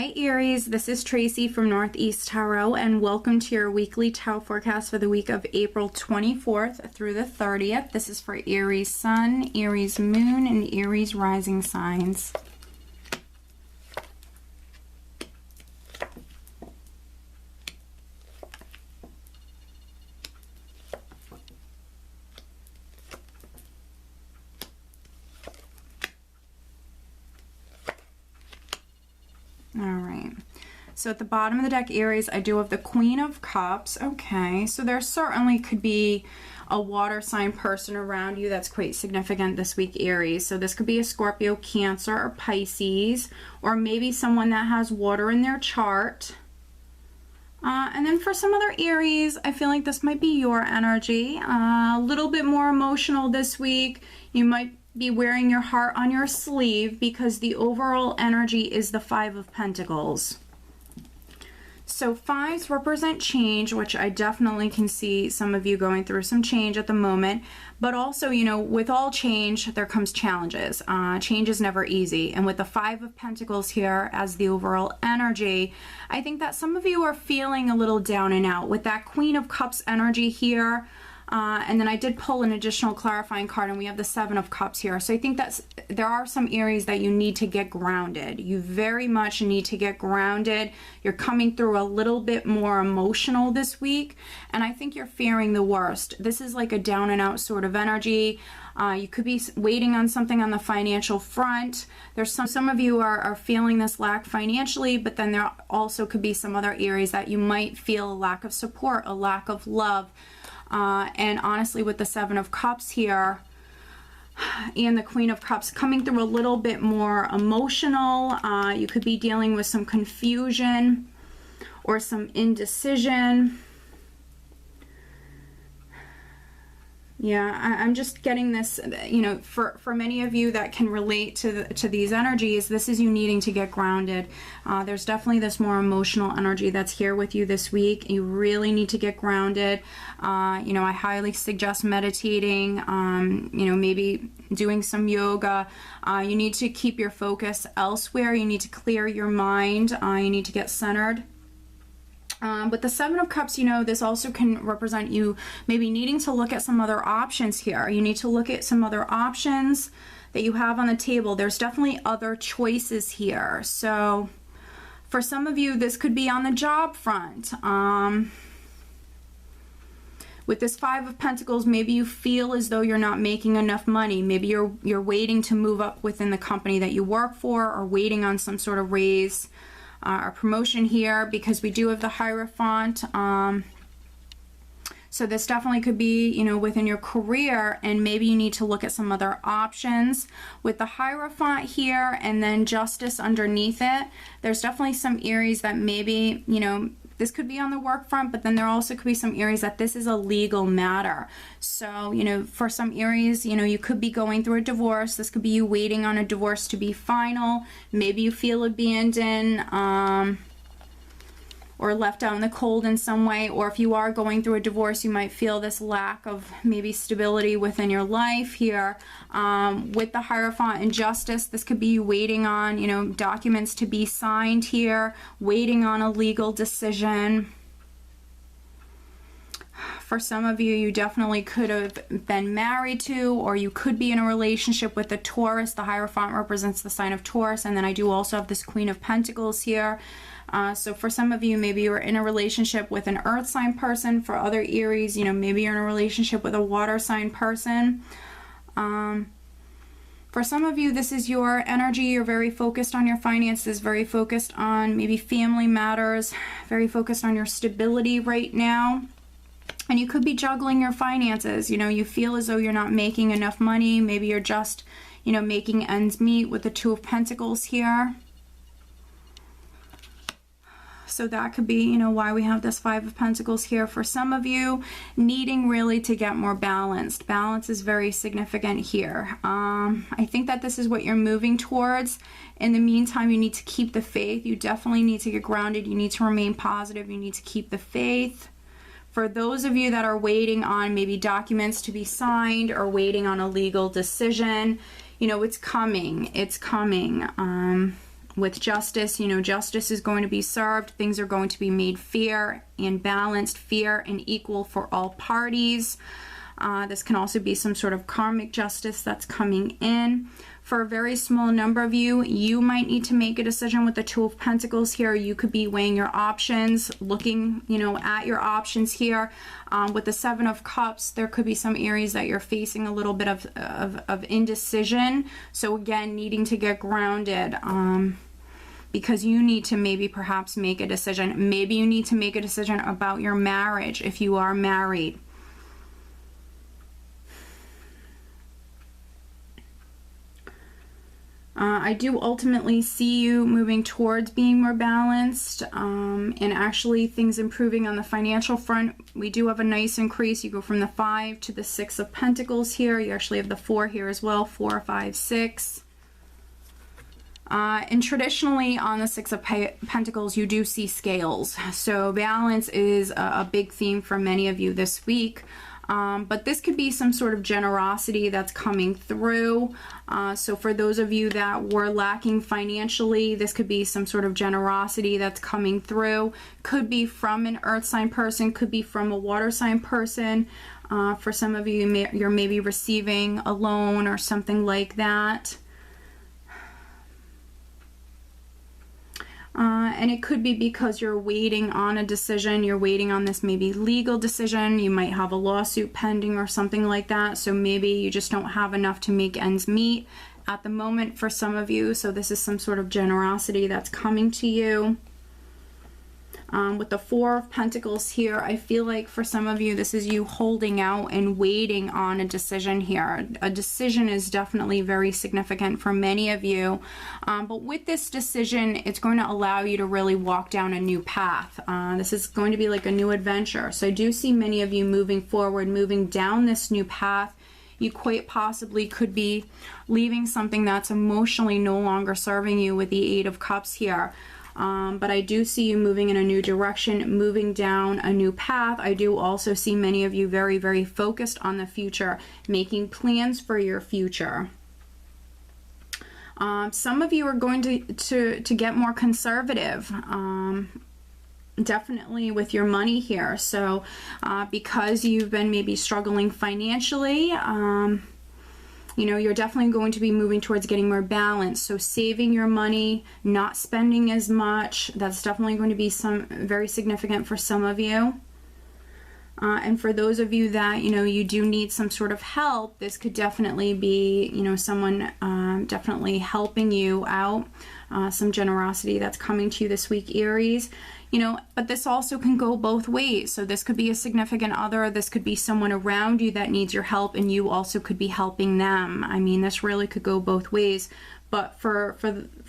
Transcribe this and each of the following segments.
Hi Aries, this is Tracy from Northeast Tarot and welcome to your weekly tarot forecast for the week of April 24th through the 30th. This is for Aries Sun, Aries Moon, and Aries Rising signs. So at the bottom of the deck, Aries, I do have the Queen of Cups. Okay, so there certainly could be a water sign person around you that's quite significant this week, Aries. So this could be a Scorpio, Cancer, or Pisces, or maybe someone that has water in their chart. And then for some other Aries, I feel like this might be your energy. A little bit more emotional this week. You might be wearing your heart on your sleeve because the overall energy is the Five of Pentacles. So fives represent change, which I definitely can see some of you going through some change at the moment. But also, you know, with all change, there comes challenges. Change is never easy. And with the Five of Pentacles here as the overall energy, I think that some of you are feeling a little down and out. With that Queen of Cups energy here, and then I did pull an additional clarifying card, and we have the Seven of Cups here. So I think that's, there are some areas that you need to get grounded. You very much need to get grounded. You're coming through a little bit more emotional this week, and I think you're fearing the worst. This is like a down and out sort of energy. You could be waiting on something on the financial front. There's some of you are feeling this lack financially, but then there also could be some other areas that you might feel a lack of support, a lack of love. And honestly, with the Seven of Cups here and the Queen of Cups coming through a little bit more emotional, you could be dealing with some confusion or some indecision. Yeah, I'm just getting this, you know, for many of you that can relate to these energies, this is you needing to get grounded. There's definitely this more emotional energy that's here with you this week. You really need to get grounded. You know, I highly suggest meditating, you know, maybe doing some yoga. You need to keep your focus elsewhere. You need to clear your mind. You need to get centered. With the Seven of Cups, you know, this also can represent you maybe needing to look at some other options here. You need to look at some other options that you have on the table. There's definitely other choices here. So for some of you, this could be on the job front. With this Five of Pentacles, maybe you feel as though you're not making enough money. Maybe you're waiting to move up within the company that you work for, or waiting on some sort of raise. Our promotion here, because we do have the Hierophant. So this definitely could be, you know, within your career, and maybe you need to look at some other options. With the Hierophant here and then Justice underneath it, there's definitely some areas that maybe, you know, this could be on the work front, but then there also could be some areas that this is a legal matter. So, you know, for some areas, you know, you could be going through a divorce. This could be you waiting on a divorce to be final. Maybe you feel abandoned or left out in the cold in some way. Or if you are going through a divorce, you might feel this lack of maybe stability within your life here. With the Hierophant and Justice, this could be you waiting on, you know, documents to be signed here, waiting on a legal decision. For some of you, you definitely could have been married to, or you could be in a relationship with a Taurus. The Hierophant represents the sign of Taurus, and then I do also have this Queen of Pentacles here. So for some of you, maybe you're in a relationship with an earth sign person. For other Aries, you know, maybe you're in a relationship with a water sign person. For some of you, this is your energy. You're very focused on your finances, very focused on maybe family matters, very focused on your stability right now. And you could be juggling your finances. You know, you feel as though you're not making enough money. Maybe you're just, you know, making ends meet with the Two of Pentacles here. So that could be, you know, why we have this Five of Pentacles here. For some of you, needing really to get more balanced. Balance is very significant here. I think that this is what you're moving towards. In the meantime, you need to keep the faith. You definitely need to get grounded. You need to remain positive. You need to keep the faith. For those of you that are waiting on maybe documents to be signed or waiting on a legal decision, you know, it's coming. It's coming. with justice, you know, justice is going to be served. Things are going to be made fair and balanced, fair and equal for all parties. This can also be some sort of karmic justice that's coming in. For a very small number of you, you might need to make a decision with the Two of Pentacles here. You could be weighing your options, looking, you know, at your options here. With the Seven of Cups, there could be some areas that you're facing a little bit of indecision. So again, needing to get grounded. Because you need to maybe perhaps make a decision. Maybe you need to make a decision about your marriage if you are married. I do ultimately see you moving towards being more balanced and actually things improving on the financial front. We do have a nice increase. You go from the 5 to the 6 of Pentacles here. You actually have the 4 here as well. 4, 5, 6. And traditionally on the 6 of Pentacles, you do see scales. So balance is a big theme for many of you this week. But this could be some sort of generosity that's coming through. So for those of you that were lacking financially, this could be some sort of generosity that's coming through. Could be from an earth sign person, could be from a water sign person. For some of you, you're maybe receiving a loan or something like that. And it could be because you're waiting on a decision. You're waiting on this maybe legal decision. You might have a lawsuit pending or something like that. So maybe you just don't have enough to make ends meet at the moment for some of you. So this is some sort of generosity that's coming to you. With the 4 of Pentacles here, I feel like for some of you, this is you holding out and waiting on a decision here. A decision is definitely very significant for many of you. But with this decision, it's going to allow you to really walk down a new path. This is going to be like a new adventure. So I do see many of you moving forward, moving down this new path. You quite possibly could be leaving something that's emotionally no longer serving you with the 8 of Cups here. But I do see you moving in a new direction, moving down a new path. I do also see many of you very, very focused on the future, making plans for your future. Some of you are going to get more conservative, definitely with your money here. So because you've been maybe struggling financially, you know, you're definitely going to be moving towards getting more balance. So saving your money, not spending as much, that's definitely going to be very significant for some of you. And for those of you that, you know, you do need some sort of help, this could definitely be, you know, someone definitely helping you out. Some generosity that's coming to you this week, Aries. You know, but this also can go both ways. So this could be a significant other. This could be someone around you that needs your help, and you also could be helping them. I mean, this really could go both ways. But for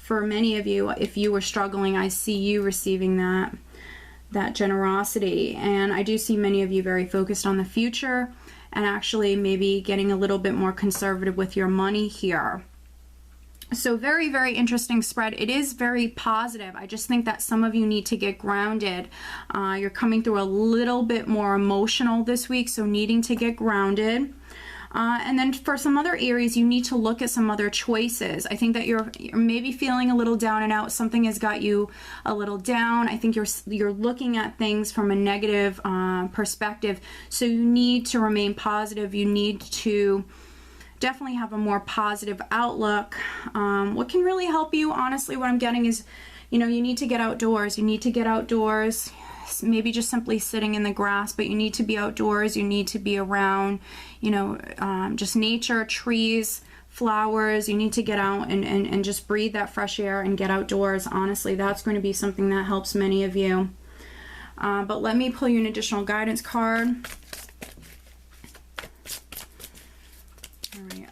many of you, if you were struggling, I see you receiving that generosity. And I do see many of you very focused on the future and actually maybe getting a little bit more conservative with your money here. So very, very interesting spread. It is very positive. I just think that some of you need to get grounded. You're coming through a little bit more emotional this week, so needing to get grounded. And then for some other Aries, you need to look at some other choices. I think that you're maybe feeling a little down and out. Something has got you a little down. I think you're looking at things from a negative perspective. So you need to remain positive. You need to definitely have a more positive outlook. What can really help you, honestly, what I'm getting is, you know, you need to get outdoors. You need to get outdoors, maybe just simply sitting in the grass, but you need to be outdoors. You need to be around, you know, just nature, trees, flowers. You need to get out and just breathe that fresh air and get outdoors. Honestly, that's going to be something that helps many of you. But let me pull you an additional guidance card.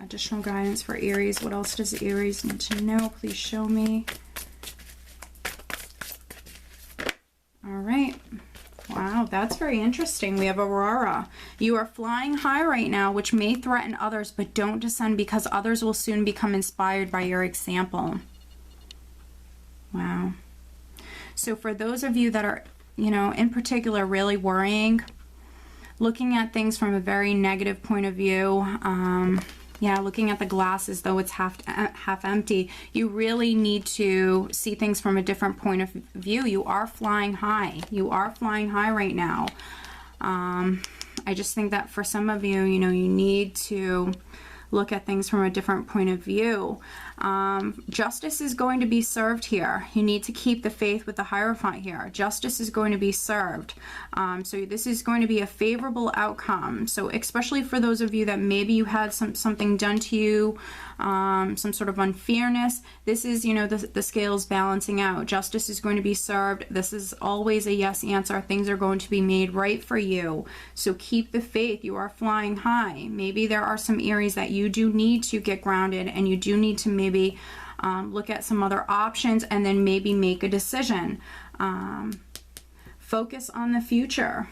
Additional guidance for Aries. What else does Aries need to know? Please show me. All right. Wow, that's very interesting. We have Aurora. You are flying high right now, which may threaten others, but don't descend because others will soon become inspired by your example. Wow. So for those of you that are, you know, in particular really worrying, looking at things from a very negative point of view, Yeah, looking at the glass as though it's half empty. You really need to see things from a different point of view. You are flying high. You are flying high right now. I just think that for some of you, you know, you need to look at things from a different point of view. Justice is going to be served here. You need to keep the faith with the Hierophant here. Justice is going to be served. So this is going to be a favorable outcome. So especially for those of you that maybe you had something done to you, some sort of unfairness, this is, you know, the scales balancing out. Justice is going to be served. This is always a yes answer. Things are going to be made right for you. So keep the faith. You are flying high. Maybe there are some areas that you do need to get grounded, and you do need to maybe look at some other options and then maybe make a decision. Focus on the future.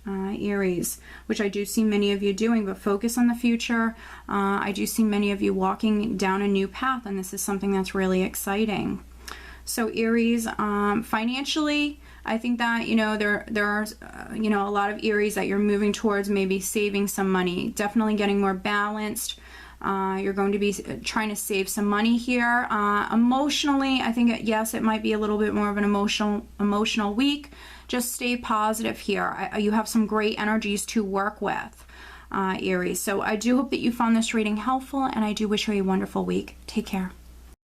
Aries, which I do see many of you doing, but focus on the future. I do see many of you walking down a new path, and this is something that's really exciting. So Aries, financially, I think that, you know, there are, you know, a lot of Aries that you're moving towards maybe saving some money, definitely getting more balanced. You're going to be trying to save some money here. Emotionally, I think, yes, it might be a little bit more of an emotional week. Just stay positive here. You have some great energies to work with, Aries. So I do hope that you found this reading helpful, and I do wish you a wonderful week. Take care.